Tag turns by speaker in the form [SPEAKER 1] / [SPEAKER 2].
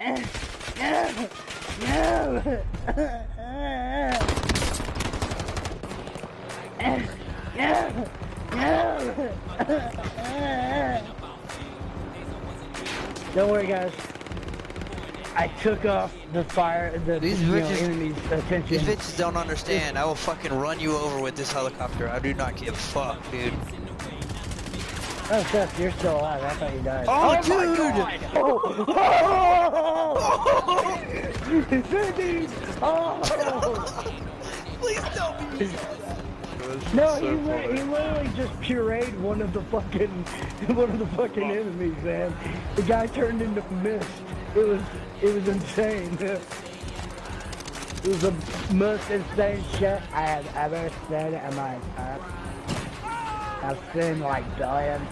[SPEAKER 1] Don't worry, guys. I took off the fire, enemy's attention.
[SPEAKER 2] These bitches don't understand. I will fucking run you over with this helicopter. I do not give a fuck, dude.
[SPEAKER 1] Oh, Seth, you're still alive. I thought you died.
[SPEAKER 2] Oh, dude!
[SPEAKER 1] Dude! Oh!
[SPEAKER 2] Please don't.
[SPEAKER 1] No, he literally just pureed one of the fucking enemies, man. The guy turned into mist. It was insane. It was the most insane shit I have ever seen in my life. I've seen like billions.